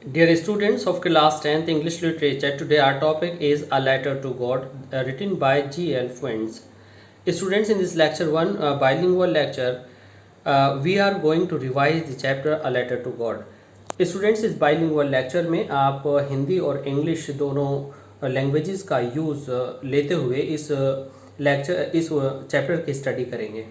Dear students of class 10th English Literature, today our topic is A Letter to God, written by G.L. Fuentes. Students, in this lecture 1 bilingual lecture, we are going to revise the chapter A Letter to God. Students, इस bilingual lecture में आप हिंदी और English दोनों languages का use लेते हुए इस chapter की स्टडी करेंगे।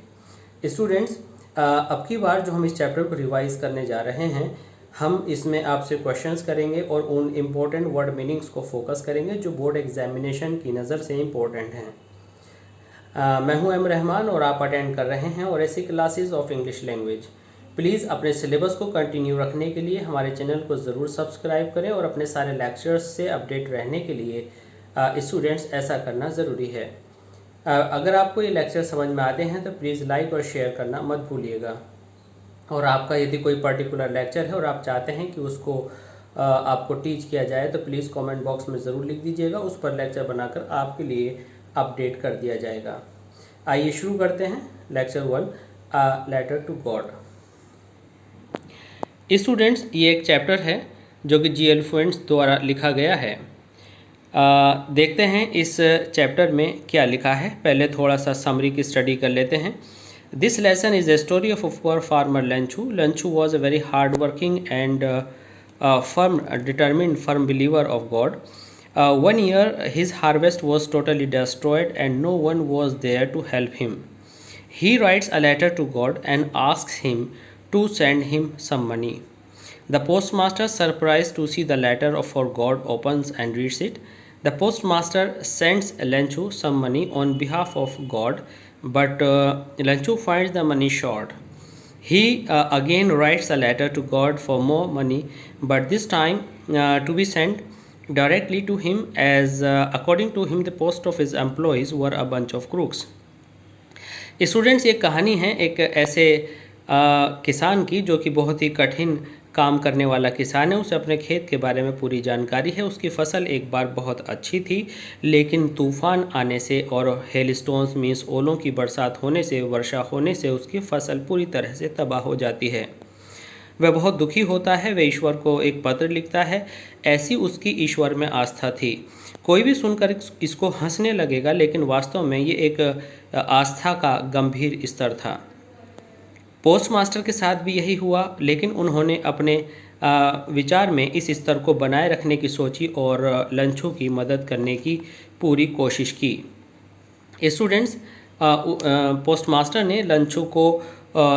स्टूडेंट्स, अब की बार जो हम इस चैप्टर को रिवाइज करने जा रहे हैं, हम इसमें आपसे क्वेश्चंस करेंगे और उन इम्पोर्टेंट वर्ड मीनिंग्स को फोकस करेंगे जो बोर्ड एग्जामिनेशन की नज़र से इम्पोर्टेंट हैं। मैं हूं एम रहमान और आप अटेंड कर रहे हैं और ऐसी classes of English language. Please अपने सिलेबस को कंटिन्यू रखने के लिए हमारे चैनल को ज़रूर सब्सक्राइब करें और अपने सारे लेक्चर्स से अपडेट रहने के लिए स्टूडेंट्स ऐसा करना ज़रूरी है। अगर आपको ये लेक्चर समझ में आते हैं तो प्लीज़ लाइक और शेयर करना मत भूलिएगा। और आपका यदि कोई पर्टिकुलर लेक्चर है और आप चाहते हैं कि उसको आपको टीच किया जाए तो प्लीज़ कमेंट बॉक्स में ज़रूर लिख दीजिएगा, उस पर लेक्चर बनाकर आपके लिए अपडेट कर दिया जाएगा। आइए शुरू करते हैं lecture 1, a letter to God. Students, ये एक चैप्टर है जो कि G.L. Fuentes द्वारा लिखा गया है। देखते हैं इस चैप्टर में क्या लिखा है। पहले थोड़ा सा समरी की स्टडी कर लेते हैं। This lesson is a story of a poor farmer Lanchu. Lanchu was a very hard-working and firm believer of God. One year, his harvest was totally destroyed, and no one was there to help him. He writes a letter to God and asks Him to send him some money. The postmaster, surprised to see the letter for God, opens and reads it. The postmaster sends Lanchu some money on behalf of God, but Lanchu finds the money short. He again writes a letter to God for more money, but this time to be sent directly to him, as according to him the post office employees were a bunch of crooks. Students, ये कहानी है एक ऐसे किसान की जो कि बहुत ही कठिन काम करने वाला किसान है। उसे अपने खेत के बारे में पूरी जानकारी है। उसकी फसल एक बार बहुत अच्छी थी, लेकिन तूफान आने से और हेलस्टोन्स मीन्स ओलों की बरसात होने से, वर्षा होने से उसकी फसल पूरी तरह से तबाह हो जाती है। वह बहुत दुखी होता है। वह ईश्वर को एक पत्र लिखता है। ऐसी उसकी ईश्वर में आस्था थी। कोई भी सुनकर इसको हंसने लगेगा, लेकिन वास्तव में ये एक आस्था का गंभीर स्तर था। पोस्टमास्टर के साथ भी यही हुआ, लेकिन उन्होंने अपने विचार में इस स्तर को बनाए रखने की सोची और लंचू की मदद करने की पूरी कोशिश की। स्टूडेंट्स, पोस्टमास्टर ने लंचू को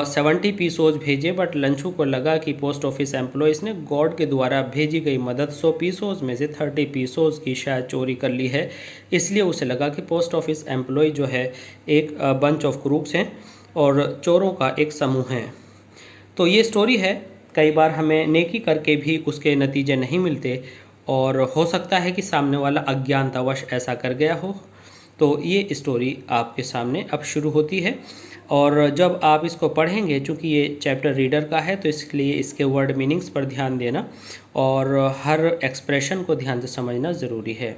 70 पीसोज भेजे, बट लंचू को लगा कि पोस्ट ऑफिस एम्प्लॉयज़ ने गॉड के द्वारा भेजी गई मदद 100 पीसोज में से 30 पीसोज की शायद चोरी कर ली है। इसलिए उसे लगा कि पोस्ट ऑफिस एम्प्लॉय जो है एक बंच ऑफ क्रूक्स हैं और चोरों का एक समूह है। तो ये स्टोरी है। कई बार हमें नेकी करके भी उसके नतीजे नहीं मिलते और हो सकता है कि सामने वाला अज्ञानतावश ऐसा कर गया हो। तो ये स्टोरी आपके सामने अब शुरू होती है और जब आप इसको पढ़ेंगे, चूँकि ये चैप्टर रीडर का है, तो इसलिए इसके वर्ड मीनिंग्स पर ध्यान देना और हर एक्सप्रेशन को ध्यान से समझना ज़रूरी है।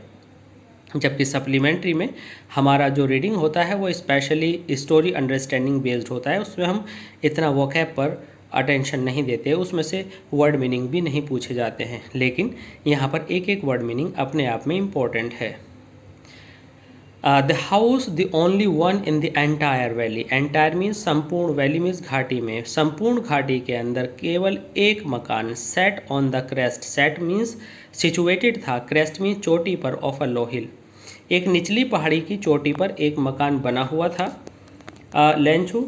जबकि सप्लीमेंट्री में हमारा जो रीडिंग होता है वो स्पेशली स्टोरी अंडरस्टैंडिंग बेस्ड होता है। उसमें हम इतना वोकैब पर अटेंशन नहीं देते, उसमें से वर्ड मीनिंग भी नहीं पूछे जाते हैं, लेकिन यहाँ पर एक एक वर्ड मीनिंग अपने आप में इम्पोर्टेंट है। The house the only one in the entire valley. Entire means संपूर्ण, वैली मीन्स घाटी में। संपूर्ण घाटी के अंदर केवल एक मकान, set on the crest. Set means situated था, क्रेस्ट मीन्स चोटी पर, ऑफ अ लो हिल। एक निचली पहाड़ी की चोटी पर एक मकान बना हुआ था। लेंचू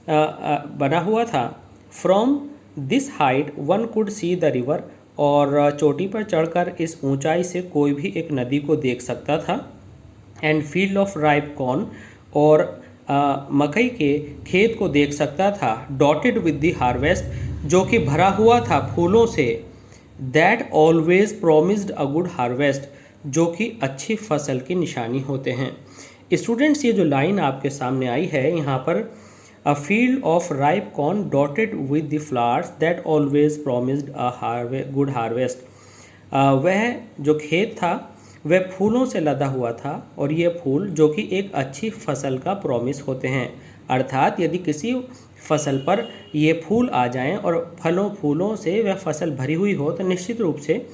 बना हुआ था। From this height one could see the river. और चोटी पर चढ़कर इस ऊंचाई से कोई भी एक नदी को देख सकता था। And field of ripe corn, और मकई के खेत को देख सकता था। डॉटेड विद द हार्वेस्ट, जो कि भरा हुआ था फूलों से। That always promised a good harvest, जो कि अच्छी फसल की निशानी होते हैं। स्टूडेंट्स, ये जो लाइन आपके सामने आई है यहाँ पर, a field of ripe corn dotted with the flowers that always promised a good harvest. वह जो खेत था वह फूलों से लदा हुआ था और ये फूल जो कि एक अच्छी फसल का प्रॉमिस होते हैं। अर्थात यदि किसी फसल पर ये फूल आ जाएं और फलों फूलों से वह फसल भरी हुई हो तो निश्चित रूप से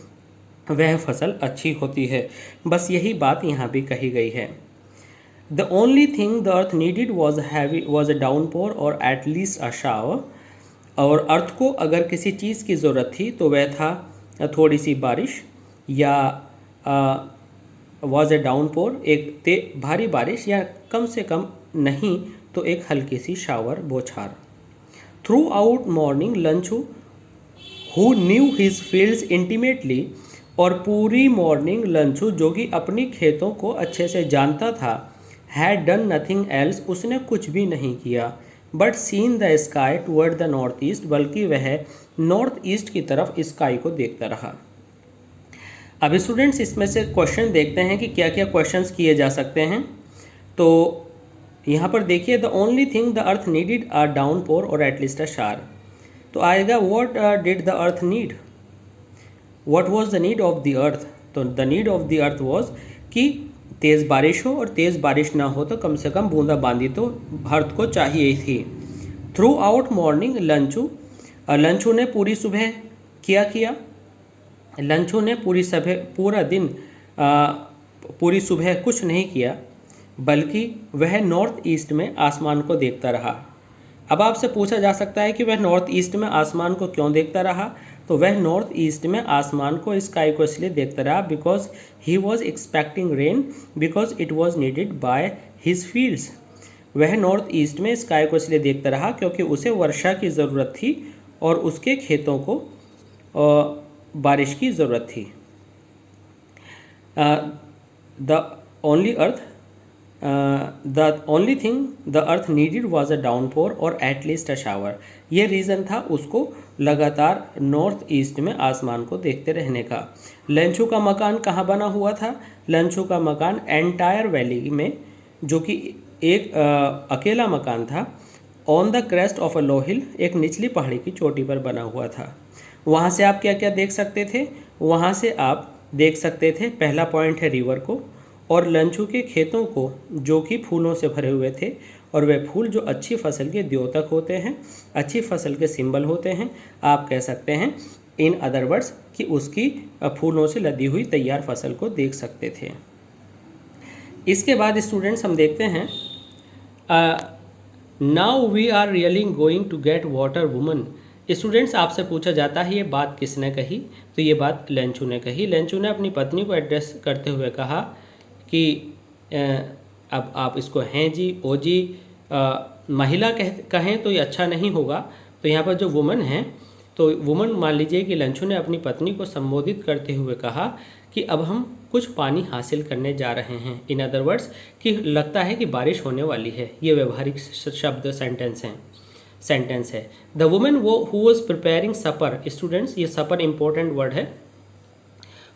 वह फसल अच्छी होती है। बस यही बात यहाँ भी कही गई है। The only thing the earth needed was a downpour और एट लीस्ट अ शावर। और अर्थ को अगर किसी चीज़ की ज़रूरत थी तो वह था थोड़ी सी बारिश, या वॉज ए डाउनपोर एक भारी बारिश, या कम से कम नहीं तो एक हल्की सी शावर बौछार। थ्रू आउट मॉर्निंग लंचू who knew his fields intimately. और पूरी मॉर्निंग लंचू जो कि अपनी खेतों को अच्छे से जानता था, हैड डन नथिंग एल्स, उसने कुछ भी नहीं किया, but seen the sky toward the north east, बल्कि वह नॉर्थ ईस्ट की तरफ स्काई को देखता रहा। अब स्टूडेंट्स इसमें से क्वेश्चन देखते हैं कि क्या क्या क्वेश्चंस किए जा सकते हैं। तो यहाँ पर देखिए, the only thing the earth needed a downpour और एटलीस्ट अ शावर। तो आएगा what did the earth need, what was the need of the earth. तो the need of the earth was कि तेज़ बारिश हो, और तेज़ बारिश ना हो तो कम से कम बूंदाबांदी तो अर्थ को चाहिए ही थी। थ्रू आउट मॉर्निंग लंचू ने पूरी सुबह किया लंचू ने पूरा दिन पूरी सुबह कुछ नहीं किया, बल्कि वह नॉर्थ ईस्ट में आसमान को देखता रहा। अब आपसे पूछा जा सकता है कि वह नॉर्थ ईस्ट में आसमान को क्यों देखता रहा। तो वह नॉर्थ ईस्ट में आसमान को, स्काई को इसलिए देखता रहा because he was expecting rain, because it was needed by his fields. वह नॉर्थ ईस्ट में स्काई को इसलिए देखता रहा क्योंकि उसे वर्षा की ज़रूरत थी और उसके खेतों को बारिश की ज़रूरत थी। The only thing the earth needed was a downpour और एट लीस्ट अ शावर। ये रीज़न था उसको लगातार नॉर्थ ईस्ट में आसमान को देखते रहने का। लंचू का मकान कहाँ बना हुआ था? लंचू का मकान एंटायर वैली में, जो कि एक अकेला मकान था, on the crest of a low hill, एक निचली पहाड़ी की चोटी पर बना हुआ था। वहाँ से आप क्या क्या देख सकते थे? वहाँ से आप देख सकते थे, पहला पॉइंट है रिवर को और लंचू के खेतों को जो कि फूलों से भरे हुए थे, और वे फूल जो अच्छी फसल के द्योतक होते हैं, अच्छी फसल के सिंबल होते हैं। आप कह सकते हैं इन अदर वर्ड्स कि उसकी फूलों से लदी हुई तैयार फसल को देख सकते थे। इसके बाद स्टूडेंट्स हम देखते हैं, now we are really going to get water woman. Students आपसे पूछा जाता है ये बात किसने कही? तो ये बात लंचू ने कही। लंचू ने अपनी पत्नी को एड्रेस करते हुए कहा कि अब आप इसको हैं जी, ओ जी, महिला कहें तो ये अच्छा नहीं होगा। तो यहाँ पर जो वुमन है, तो वुमन मान लीजिए कि लंचू ने अपनी पत्नी को संबोधित करते हुए कहा कि अब हम कुछ पानी हासिल करने जा रहे हैं। इन अदर वर्ड्स कि लगता है कि बारिश होने वाली है। ये व्यवहारिक शब्द सेंटेंस है। The women who was preparing supper. Students ये सपर इंपॉर्टेंट वर्ड है,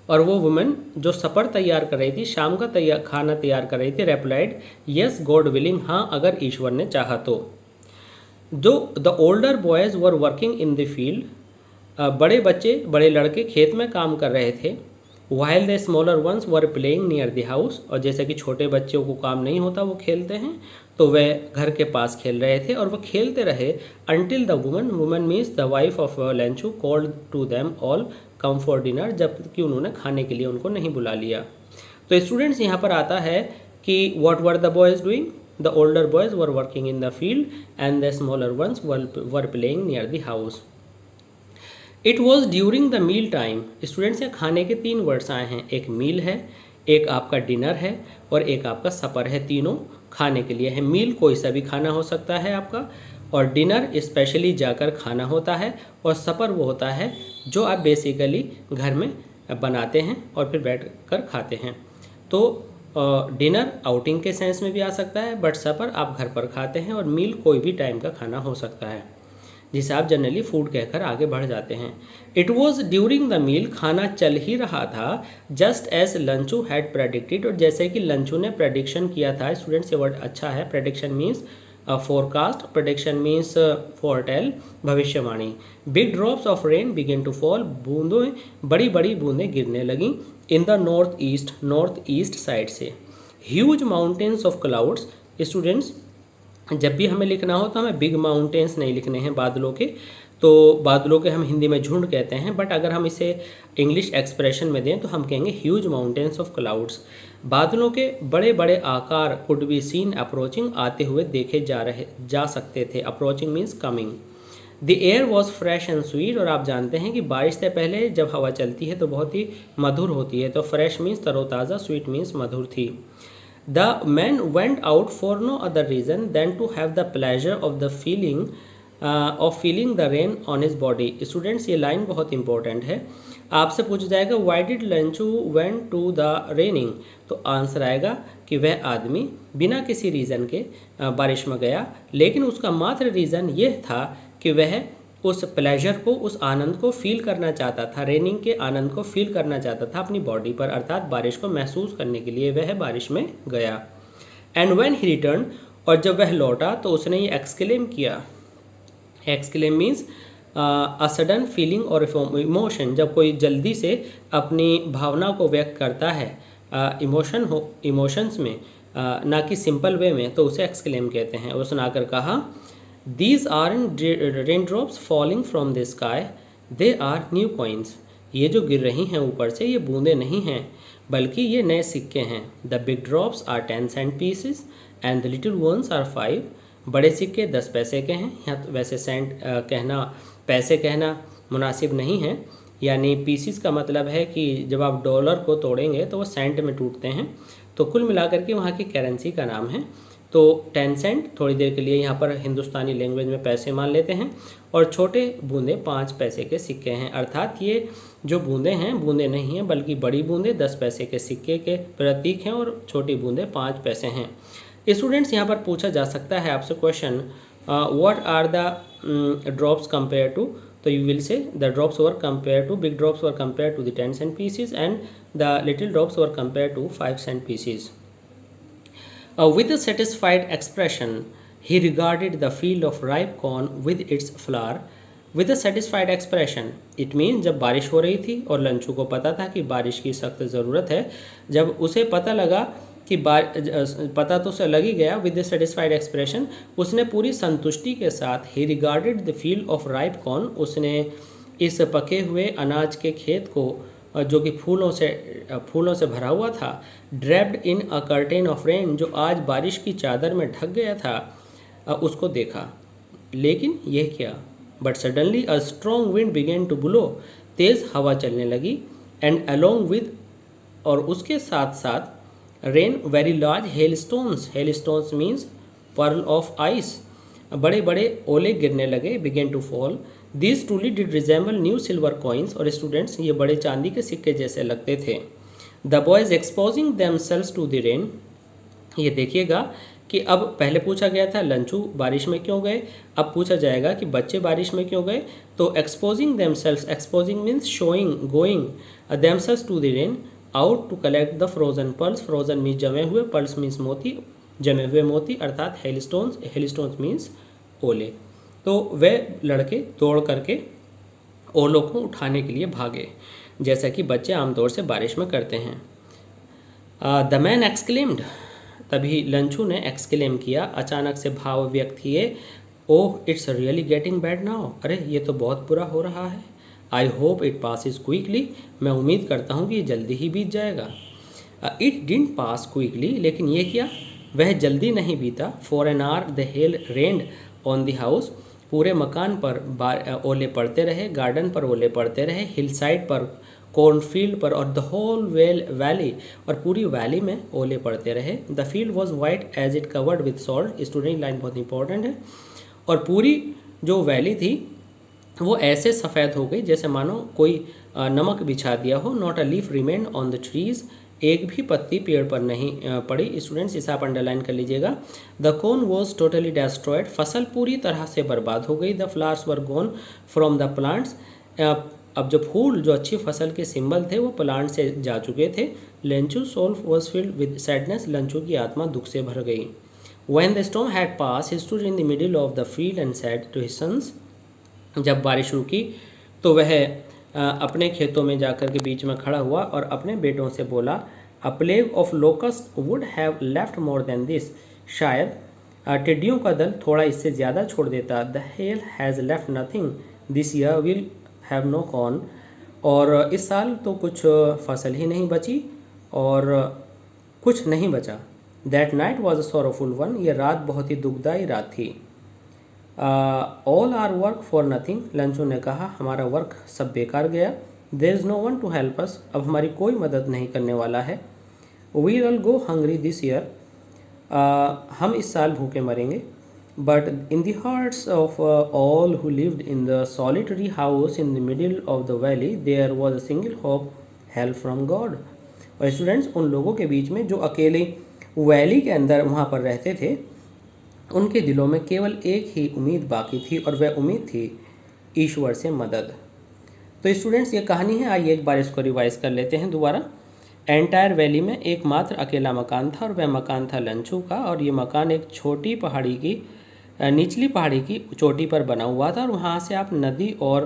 और वो वुमेन जो सपर तैयार कर रही थी, शाम का खाना तैयार कर रही थी, रेप्लाइड यस गॉड विलिंग, हाँ अगर ईश्वर ने चाहा तो। The older boys were working in the field. बड़े लड़के खेत में काम कर रहे थे। While the smaller ones were playing near the house. और जैसे कि छोटे बच्चों को काम नहीं होता, वो खेलते हैं, तो वे घर के पास खेल रहे थे और वह खेलते रहे until the woman means the wife of Lencho called to them all come for dinner, जबकि उन्होंने खाने के लिए उनको नहीं बुला लिया। तो स्टूडेंट्स यहाँ पर आता है कि what were the boys doing? The older boys were working in the field and the smaller ones were playing near the house. It was during the meal time. Students यहाँ खाने के 3 वर्ड्स आए हैं, एक मील है, एक आपका डिनर है और एक आपका सपर है। तीनों खाने के लिए है। मील कोई सा भी खाना हो सकता है आपका, और डिनर स्पेशली जाकर खाना होता है, और सपर वो होता है जो आप बेसिकली घर में बनाते हैं और फिर बैठ कर खाते हैं। तो डिनर आउटिंग के सेंस में भी आ सकता है, बट सपर आप घर पर खाते हैं, और मील कोई भी टाइम का खाना हो सकता है जिसे आप जनरली फूड कहकर आगे बढ़ जाते हैं। It was during the meal, खाना चल ही रहा था, just as Lencho had predicted, और जैसे कि लंचू ने प्रेडिक्शन किया था। स्टूडेंट्स ये वर्ड अच्छा है। Prediction means forecast, prediction means foretell, भविष्यवाणी। Big drops of rain begin to fall, बड़ी बड़ी बूंदें गिरने लगीं in the north east side से। Huge mountains of clouds. Students जब भी हमें लिखना हो तो हमें बिग माउंटेन्स नहीं लिखने हैं बादलों के, तो बादलों के हम हिंदी में झुंड कहते हैं, बट अगर हम इसे इंग्लिश एक्सप्रेशन में दें तो हम कहेंगे ह्यूज माउंटेन्स ऑफ क्लाउड्स। बादलों के बड़े बड़े आकार कुड बी सीन अप्रोचिंग, आते हुए देखे जा सकते थे। Approaching means coming. The air was fresh and sweet, और आप जानते हैं कि बारिश से पहले जब हवा चलती है तो बहुत ही मधुर होती है, तो फ्रेश मीन्स तरोताज़ा, स्वीट मीन्स मधुर थी। The man went out for no other reason than to have the pleasure of feeling the rain on his body. Students, ये लाइन बहुत इंपॉर्टेंट है। आपसे पूछा जाएगा why did लंचू went to the raining, तो answer आएगा कि वह आदमी बिना किसी रीज़न के बारिश में गया, लेकिन उसका मात्र रीज़न यह था कि वह उस प्लेजर को, उस आनंद को फील करना चाहता था, रेनिंग के आनंद को फील करना चाहता था अपनी बॉडी पर, अर्थात बारिश को महसूस करने के लिए वह बारिश में गया। एंड व्हेन ही रिटर्न, और जब वह लौटा तो उसने ये एक्सक्लेम किया। Exclaim means a sudden feeling और इमोशन, जब कोई जल्दी से अपनी भावना को व्यक्त करता है इमोशंस में, ना कि सिंपल वे में, तो उसे एक्सक्लेम कहते हैं। उसने आकर कहा, These aren't raindrops falling from the sky, they are new coins. ये जो गिर रही हैं ऊपर से, ये बूंदें नहीं हैं, बल्कि ये नए सिक्के हैं। The big drops are 10 cent pieces and the little ones are 5. बड़े सिक्के 10 पैसे के हैं। यहाँ तो वैसे सेंट कहना, पैसे कहना मुनासिब नहीं है, यानी पीसीस का मतलब है कि जब आप डॉलर को तोड़ेंगे तो वो सेंट में टूटते हैं, तो कुल मिलाकर के वहाँ की करेंसी का नाम है। तो 10 सेंट थोड़ी देर के लिए यहाँ पर हिंदुस्तानी लैंग्वेज में पैसे मान लेते हैं, और छोटे बूंदे 5 पैसे के सिक्के हैं, अर्थात ये जो बूंदे हैं बूंदे नहीं हैं, बल्कि बड़ी बूंदे 10 पैसे के सिक्के के प्रतीक हैं और छोटी बूंदे 5 पैसे हैं। स्टूडेंट्स, यहाँ पर पूछा जा सकता है आपसे question, what are the drops compare to, तो you will say the drops were compare to, big drops were compare to the 10 cent pieces and the little drops were compare to 5 cent pieces. With a satisfied expression, he regarded the field of ripe corn with its flower. With a satisfied expression, it means जब बारिश हो रही थी और लंचू को पता था कि बारिश की सख्त ज़रूरत है, जब उसे पता लगा कि पता तो उसे लग ही गया, विद द सेटिस्फाइड एक्सप्रेशन, उसने पूरी संतुष्टि के साथ ही regarded the field of ripe corn, उसने इस पके हुए अनाज के खेत को, जो कि फूलों से भरा हुआ था, draped in a curtain of rain, जो आज बारिश की चादर में ढक गया था, उसको देखा। लेकिन यह क्या, but suddenly a strong wind began to blow, तेज़ हवा चलने लगी, एंड अलोंग विद, और उसके साथ साथ rain very large hailstones means pearl of ice, बड़े बड़े ओले गिरने लगे, began to fall. This truly did resemble new silver coins, और स्टूडेंट्स ये बड़े चांदी के सिक्के जैसे लगते थे। The boys exposing themselves to the rain, ये देखिएगा कि अब पहले पूछा गया था लंचू बारिश में क्यों गए, अब पूछा जाएगा कि बच्चे बारिश में क्यों गए। तो exposing themselves, exposing means showing, going themselves to the rain out to collect the frozen pearls, frozen means जमे हुए, पर्ल्स मीन्स मोती, जमे हुए मोती, अर्थात हेलस्टोन्स मीन्स ओले। तो वे लड़के दौड़ करके ओलों को उठाने के लिए भागे, जैसा कि बच्चे आमतौर से बारिश में करते हैं। द मैन एक्सक्लेम्ड, तभी लंचू ने एक्सक्लेम किया, अचानक से भाव व्यक्त किए, oh it's really getting bad now, अरे ये तो बहुत बुरा हो रहा है। I hope it passes quickly, मैं उम्मीद करता हूँ कि ये जल्दी ही बीत जाएगा। इट डिडंट पास क्विकली, लेकिन ये क्या, वह जल्दी नहीं बीता। For an hour the hell rained on the house, पूरे मकान पर ओले पड़ते रहे, गार्डन पर ओले पड़ते रहे, हिल साइड पर, कॉर्नफील्ड पर, और द होल वैली, और पूरी वैली में ओले पड़ते रहे। The field was white as it covered with salt, student line बहुत इंपॉर्टेंट है, और पूरी जो वैली थी वो ऐसे सफ़ेद हो गई जैसे मानो कोई नमक बिछा दिया हो। Not a leaf remain on the trees, एक भी पत्ती पेड़ पर नहीं पड़ी। स्टूडेंट्स इसे आप अंडरलाइन कर लीजिएगा। The corn was totally destroyed, फसल पूरी तरह से बर्बाद हो गई। The flowers were gone from the plants, अब जो फूल, जो अच्छी फसल के सिंबल थे वो प्लांट से जा चुके थे। Lencho soul was filled with sadness, Lencho की आत्मा दुख से भर गई। When the storm had pass ही stood in the middle of the field and said to his sons, जब बारिश रुकी तो वह अपने खेतों में जाकर के बीच में खड़ा हुआ और अपने बेटों से बोला, a plague of locust would have left more than this, शायद टिड्डियों का दल थोड़ा इससे ज़्यादा छोड़ देता। The hail has left nothing this year will have no corn. और इस साल तो कुछ फसल ही नहीं बची और कुछ नहीं बचा। That night was a sorrowful one, ये रात बहुत ही दुखदाई रात थी। All our work for nothing, Lencho ने कहा हमारा वर्क सब बेकार गया। There is no one to help us, अब हमारी कोई मदद नहीं करने वाला है। We will go hungry this year, हम इस साल भूखे मरेंगे। But in the hearts of all who lived in the solitary house in the middle of the valley there was a single hope, help from God. और students, उन लोगों के बीच में जो अकेले वैली के अंदर वहाँ पर रहते थे, उनके दिलों में केवल एक ही उम्मीद बाकी थी और वह उम्मीद थी ईश्वर से मदद। तो स्टूडेंट्स, ये कहानी है, आइए एक बार इसको रिवाइज कर लेते हैं दोबारा। एंटायर वैली में एकमात्र अकेला मकान था और वह मकान था लंचू का। और ये मकान एक छोटी पहाड़ी की निचली पहाड़ी की चोटी पर बना हुआ था और वहाँ से आप नदी और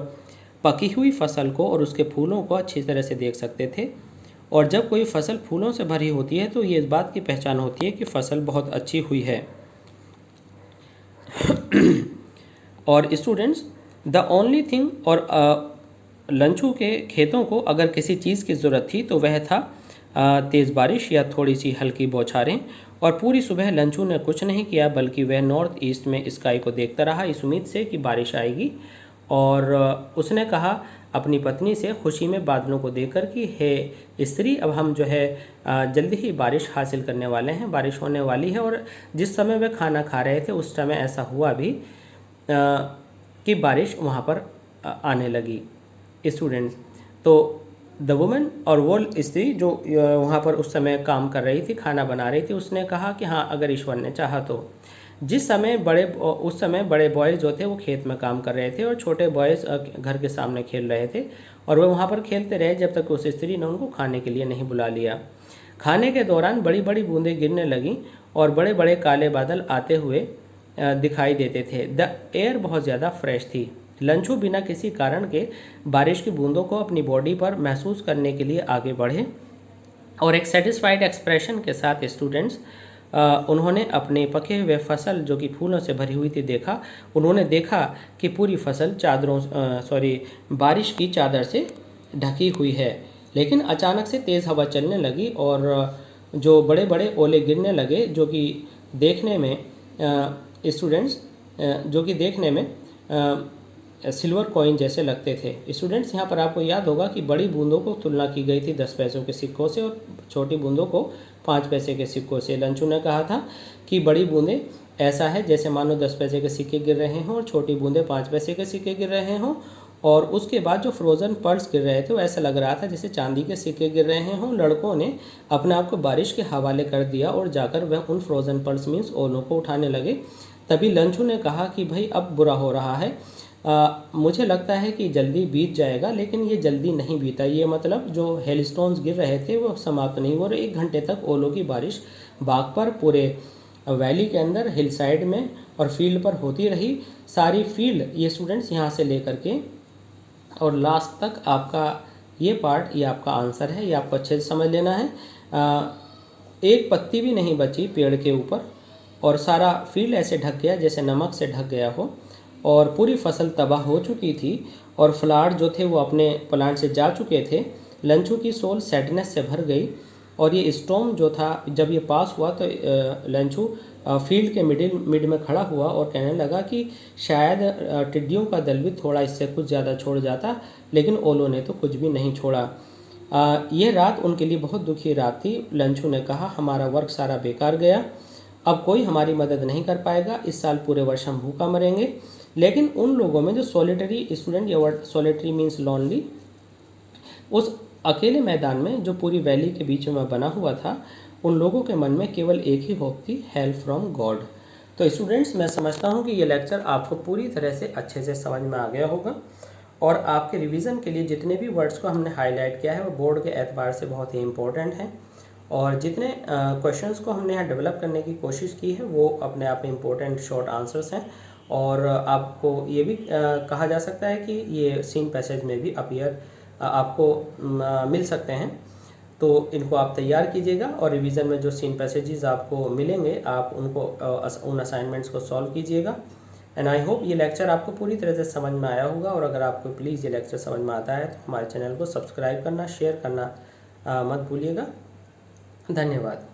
पकी हुई फसल को और उसके फूलों को अच्छी तरह से देख सकते थे। और जब कोई फसल फूलों से भरी होती है तो ये इस बात की पहचान होती है कि फसल बहुत अच्छी हुई है। और स्टूडेंट्स, द ओनली थिंग, और लंचू के खेतों को अगर किसी चीज़ की ज़रूरत थी तो वह था तेज़ बारिश या थोड़ी सी हल्की बौछारें। और पूरी सुबह लंचू ने कुछ नहीं किया बल्कि वह नॉर्थ ईस्ट में स्काई को देखता रहा इस उम्मीद से कि बारिश आएगी। और उसने कहा अपनी पत्नी से खुशी में बादलों को देखकर कि हे स्त्री, अब हम जो है जल्दी ही बारिश हासिल करने वाले हैं, बारिश होने वाली है। और जिस समय वे खाना खा रहे थे उस समय ऐसा हुआ भी कि बारिश वहाँ पर आने लगी। स्टूडेंट्स, तो द वुमन, और वो स्त्री जो वहाँ पर उस समय काम कर रही थी, खाना बना रही थी, उसने कहा कि हाँ, अगर ईश्वर ने चाहा तो। उस समय बड़े बॉयज़ जो थे वो खेत में काम कर रहे थे और छोटे बॉयज़ घर के सामने खेल रहे थे। और वे वहाँ पर खेलते रहे जब तक उस स्त्री ने उनको खाने के लिए नहीं बुला लिया। खाने के दौरान बड़ी बड़ी बूंदें गिरने लगीं और बड़े बड़े काले बादल आते हुए दिखाई देते थे। द एयर बहुत ज़्यादा फ्रेश थी। लंचू बिना किसी कारण के बारिश की बूंदों को अपनी बॉडी पर महसूस करने के लिए आगे बढ़े और एक सेटिस्फाइड एक्सप्रेशन के साथ स्टूडेंट्स उन्होंने अपने पके हुए फसल जो कि फूलों से भरी हुई थी देखा। उन्होंने देखा कि पूरी फसल बारिश की चादर से ढकी हुई है। लेकिन अचानक से तेज़ हवा चलने लगी और जो बड़े बड़े ओले गिरने लगे जो कि देखने में स्टूडेंट्स जो कि देखने में सिल्वर कॉइन जैसे लगते थे। स्टूडेंट्स, यहाँ पर आपको याद होगा कि बड़ी बूंदों को तुलना की गई थी 10 पैसों के सिक्कों से और छोटी बूंदों को 5 पैसे के सिक्कों से। लंचू ने कहा था कि बड़ी बूंदें ऐसा है जैसे मानो 10 पैसे के सिक्के गिर रहे हों और छोटी बूंदें 5 पैसे के सिक्के गिर रहे हों। और उसके बाद जो फ्रोज़न पर्ल्स गिर रहे थे वो ऐसा लग रहा था जैसे चांदी के सिक्के गिर रहे हों। लड़कों ने अपने आप को बारिश के हवाले कर दिया और जाकर वह उन फ्रोज़न पर्ल्स मीन्स ओलों को उठाने लगे। तभी लंचू ने कहा कि भाई अब बुरा हो रहा है, मुझे लगता है कि जल्दी बीत जाएगा। लेकिन ये जल्दी नहीं बीता। ये मतलब जो हेलस्टोन्स गिर रहे थे वो समाप्त नहीं हुए और 1 घंटे तक ओलों की बारिश बाग पर, पूरे वैली के अंदर, हिल साइड में और फील्ड पर होती रही। सारी फील्ड, ये स्टूडेंट्स यहाँ से लेकर के और लास्ट तक आपका ये पार्ट, ये आपका आंसर है, ये आपको अच्छे से समझ लेना है। एक पत्ती भी नहीं बची पेड़ के ऊपर और सारा फील्ड ऐसे ढक गया जैसे नमक से ढक गया हो और पूरी फसल तबाह हो चुकी थी और फ्लावर जो थे वो अपने प्लांट से जा चुके थे। लंचू की सोल सैडनेस से भर गई और ये स्टॉर्म जो था जब ये पास हुआ तो लंचू फील्ड के मिड में खड़ा हुआ और कहने लगा कि शायद टिड्डियों का दल भी थोड़ा इससे कुछ ज़्यादा छोड़ जाता, लेकिन ओलों ने तो कुछ भी नहीं छोड़ा। यह रात उनके लिए बहुत दुखी रात थी। लंचू ने कहा हमारा वर्क सारा बेकार गया, अब कोई हमारी मदद नहीं कर पाएगा, इस साल पूरे वर्ष हम भूखा मरेंगे। लेकिन उन लोगों में जो सॉलिटरी स्टूडेंट, ये वर्ड सॉलिटरी मीन्स लॉनली, उस अकेले मैदान में जो पूरी वैली के बीच में बना हुआ था, उन लोगों के मन में केवल एक ही होप थी, हेल्प फ्रॉम गॉड। तो स्टूडेंट्स, मैं समझता हूँ कि ये लेक्चर आपको पूरी तरह से अच्छे से समझ में आ गया होगा और आपके रिवीजन के लिए जितने भी वर्ड्स को हमने हाईलाइट किया है वो बोर्ड के एतबार से बहुत ही इंपॉर्टेंट हैं और जितने क्वेश्चंस को हमने यहाँ डेवलप करने की कोशिश की है वो अपने आप में इम्पोर्टेंट शॉर्ट आंसर्स हैं। और आपको ये भी कहा जा सकता है कि ये सीन पैसेज में भी अपीयर आपको मिल सकते हैं। तो इनको आप तैयार कीजिएगा और रिवीजन में जो सीन पैसेजेस आपको मिलेंगे आप उनको उन असाइनमेंट्स को सॉल्व कीजिएगा। एंड आई होप ये लेक्चर आपको पूरी तरह से समझ में आया होगा, और अगर आपको प्लीज़ ये लेक्चर समझ में आता है तो हमारे चैनल को सब्सक्राइब करना, शेयर करना मत भूलिएगा। धन्यवाद।